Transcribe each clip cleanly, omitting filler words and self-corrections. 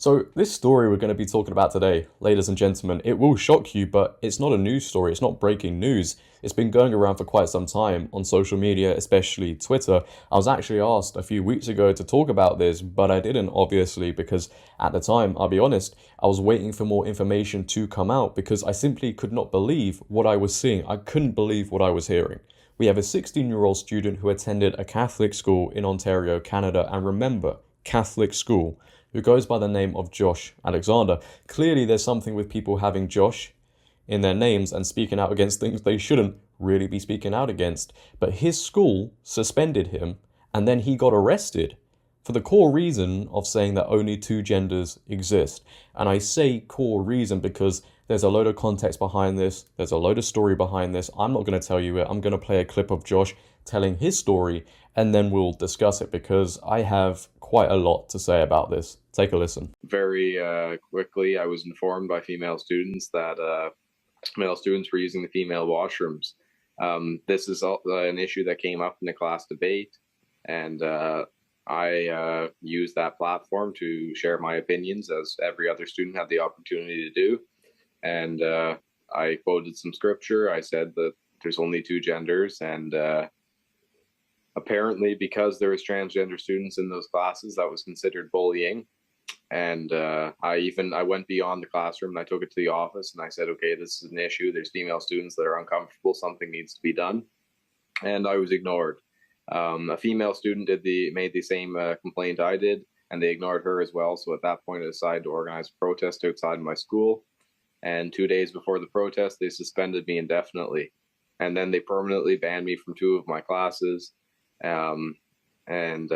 So this story we're going to be talking about today, ladies and gentlemen, it will shock you, but it's not a news story. It's not breaking news. It's been going around for quite some time on social media, especially Twitter. I was actually asked a few weeks ago to talk about this, but I didn't, obviously, because at the time, I'll be honest, I was waiting for more information to come out because I simply could not believe what I was seeing. I couldn't believe what I was hearing. We have a 16-year-old student who attended a Catholic school in Ontario, Canada, and remember, Catholic school, who goes by the name of Josh Alexander. Clearly, there's something with people having Josh in their names and speaking out against things they shouldn't really be speaking out against. But his school suspended him, and then he got arrested for the core reason of saying that only two genders exist. And I say core reason because there's a load of context behind this. There's a load of story behind this. I'm not going to tell you it. I'm going to play a clip of Josh telling his story, and then we'll discuss it because I have quite a lot to say about this. Take a listen. Very quickly, I was informed by female students that male students were using the female washrooms. This is an issue that came up in the class debate, and I used that platform to share my opinions as every other student had the opportunity to do. And I quoted some scripture. I said that there's only two genders, and apparently because there was transgender students in those classes, that was considered bullying. And I went beyond the classroom and I took it to the office and I said, okay, this is an issue. There's female students that are uncomfortable. Something needs to be done. And I was ignored. A female student made the same complaint I did, and they ignored her as well. So at that point, I decided to organize a protest outside my school. And 2 days before the protest, they suspended me indefinitely. And then they permanently banned me from 2 of my classes. And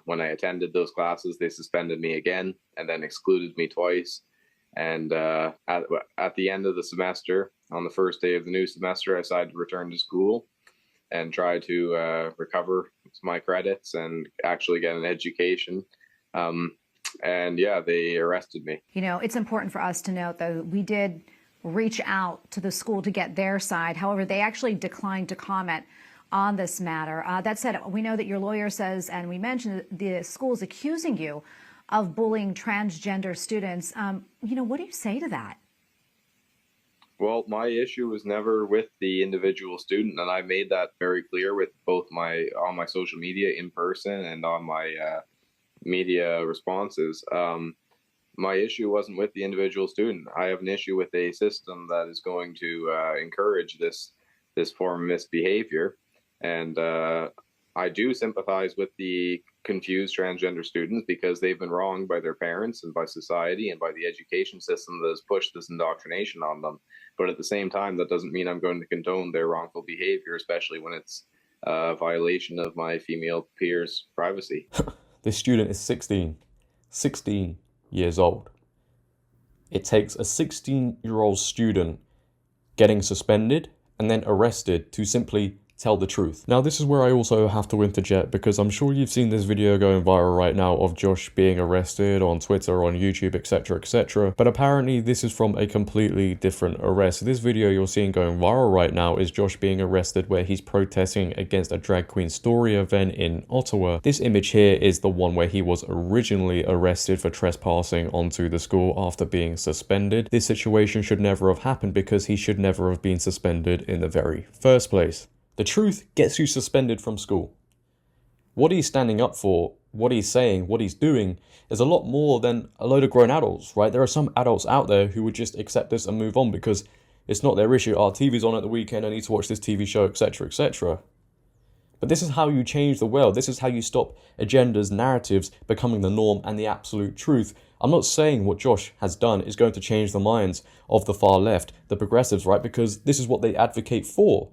when I attended those classes, they suspended me again and then excluded me twice. And at the end of the semester, on the first day of the new semester, I decided to return to school and try to recover my credits and actually get an education. And yeah, they arrested me. You know, it's important for us to note, though, we did reach out to the school to get their side. However, they actually declined to comment on this matter. That said, we know that your lawyer says, and we mentioned the school is accusing you of bullying transgender students. You know, what do you say to that? Well, my issue was never with the individual student, and I made that very clear with both on my social media in person and on my media responses. My issue wasn't with the individual student. I have an issue with a system that is going to encourage this form of misbehavior. And I do sympathize with the confused transgender students because they've been wronged by their parents and by society and by the education system that has pushed this indoctrination on them. But at the same time, that doesn't mean I'm going to condone their wrongful behavior, especially when it's a violation of my female peers' privacy. This student is 16 years old. It takes a 16-year-old student getting suspended and then arrested to simply tell the truth. Now, this is where I also have to interject because I'm sure you've seen this video going viral right now of Josh being arrested on Twitter, on YouTube, etc., etc. But apparently this is from a completely different arrest. This video you're seeing going viral right now is Josh being arrested where he's protesting against a drag queen story event in Ottawa. This image here is the one where he was originally arrested for trespassing onto the school after being suspended. This situation should never have happened because he should never have been suspended in the very first place. The truth gets you suspended from school. What he's standing up for, what he's saying, what he's doing is a lot more than a load of grown adults, right? There are some adults out there who would just accept this and move on because it's not their issue. Our TV's on at the weekend, I need to watch this TV show, etc., etc. But this is how you change the world. This is how you stop agendas, narratives becoming the norm and the absolute truth. I'm not saying what Josh has done is going to change the minds of the far left, the progressives, right? Because this is what they advocate for.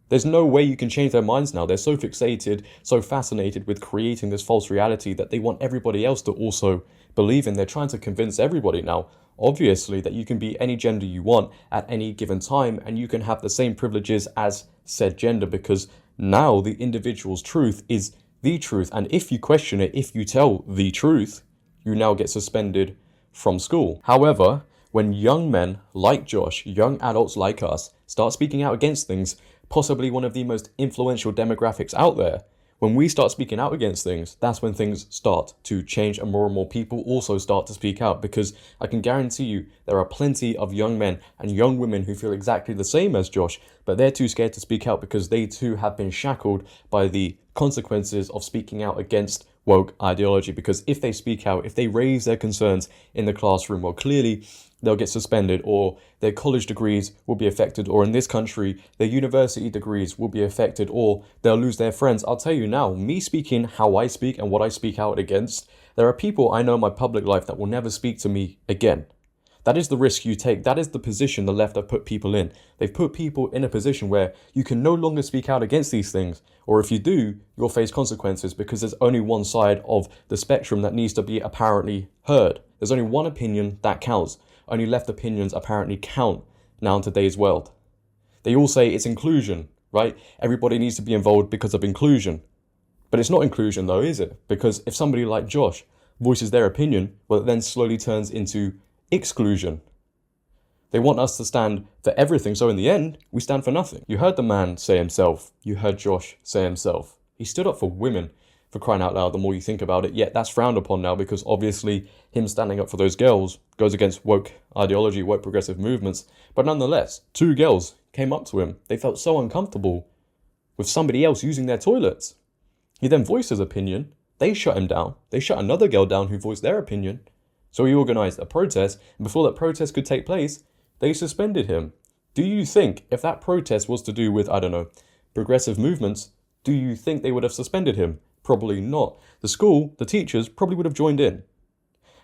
There's no way you can change their minds now. They're so fixated, so fascinated with creating this false reality that they want everybody else to also believe in. They're trying to convince everybody now, obviously, that you can be any gender you want at any given time and you can have the same privileges as said gender because now the individual's truth is the truth. And if you question it, if you tell the truth, you now get suspended from school. However, when young men like Josh, young adults like us, start speaking out against things, possibly one of the most influential demographics out there, When we start speaking out against things, that's when things start to change and more people also start to speak out, because I can guarantee you there are plenty of young men and young women who feel exactly the same as Josh, but they're too scared to speak out because they too have been shackled by the consequences of speaking out against woke ideology. Because if they speak out, if they raise their concerns in the classroom, well, clearly they'll get suspended, or their college degrees will be affected, or in this country, their university degrees will be affected, or they'll lose their friends. I'll tell you now, me speaking how I speak and what I speak out against, there are people I know in my public life that will never speak to me again. That is the risk you take. That is the position the left have put people in. They've put people in a position where you can no longer speak out against these things, or if you do, you'll face consequences, because there's only one side of the spectrum that needs to be apparently heard. There's only one opinion that counts. Only left opinions apparently count now in today's world. They all say it's inclusion, right? Everybody needs to be involved because of inclusion. But it's not inclusion though, is it? Because if somebody like Josh voices their opinion, well, it then slowly turns into exclusion. They want us to stand for everything, so in the end, we stand for nothing. You heard the man say himself. You heard Josh say himself. He stood up for women, for crying out loud, the more you think about it. Yet that's frowned upon now, because obviously him standing up for those girls goes against woke ideology, woke progressive movements. But nonetheless, 2 girls came up to him. They felt so uncomfortable with somebody else using their toilets. He then voiced his opinion. They shut him down. They shut another girl down who voiced their opinion. So he organised a protest, and before that protest could take place, they suspended him. Do you think if that protest was to do with, I don't know, progressive movements, do you think they would have suspended him? Probably not. The school, the teachers, probably would have joined in.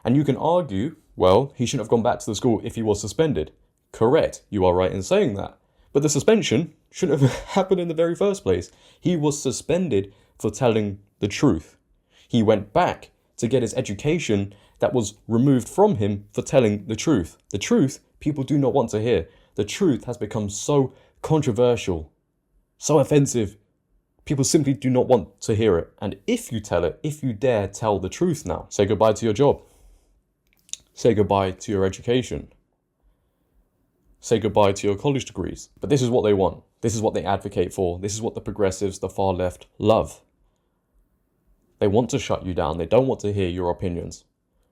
And you can argue, well, he shouldn't have gone back to the school if he was suspended. Correct, you are right in saying that. But the suspension shouldn't have happened in the very first place. He was suspended for telling the truth. He went back to get his education that was removed from him for telling the truth. The truth people do not want to hear. The truth has become so controversial, so offensive. People simply do not want to hear it. And if you tell it, if you dare tell the truth now, say goodbye to your job. Say goodbye to your education. Say goodbye to your college degrees. But this is what they want. This is what they advocate for. This is what the progressives, the far left, love. They want to shut you down. They don't want to hear your opinions.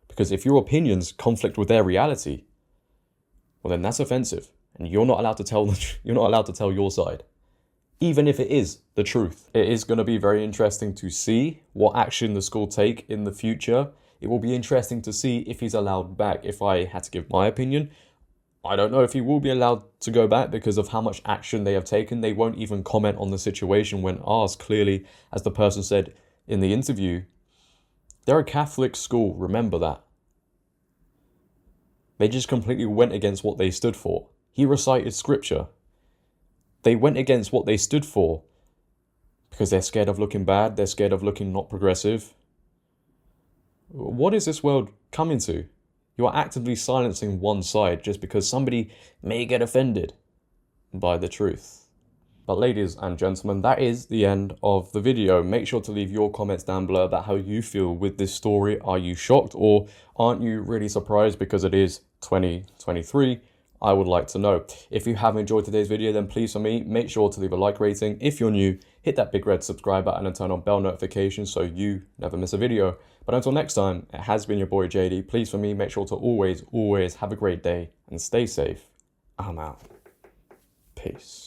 Because if your opinions conflict with their reality, well, then that's offensive. And you're not allowed to tell your side. Even if it is the truth. It is going to be very interesting to see what action the school take in the future. It will be interesting to see if he's allowed back. If I had to give my opinion, I don't know if he will be allowed to go back because of how much action they have taken. They won't even comment on the situation when asked. Clearly, as the person said in the interview, they're a Catholic school, remember that. They just completely went against what they stood for. He recited scripture. They went against what they stood for because they're scared of looking bad. They're scared of looking not progressive. What is this world coming to? You are actively silencing one side just because somebody may get offended by the truth. But ladies and gentlemen, that is the end of the video. Make sure to leave your comments down below about how you feel with this story. Are you shocked, or aren't you really surprised because it is 2023? I would like to know. If you have enjoyed today's video, then please for me, make sure to leave a like rating. If you're new, hit that big red subscribe button and turn on bell notifications so you never miss a video. But until next time, it has been your boy JD. Please for me, make sure to always have a great day and stay safe. I'm out. Peace.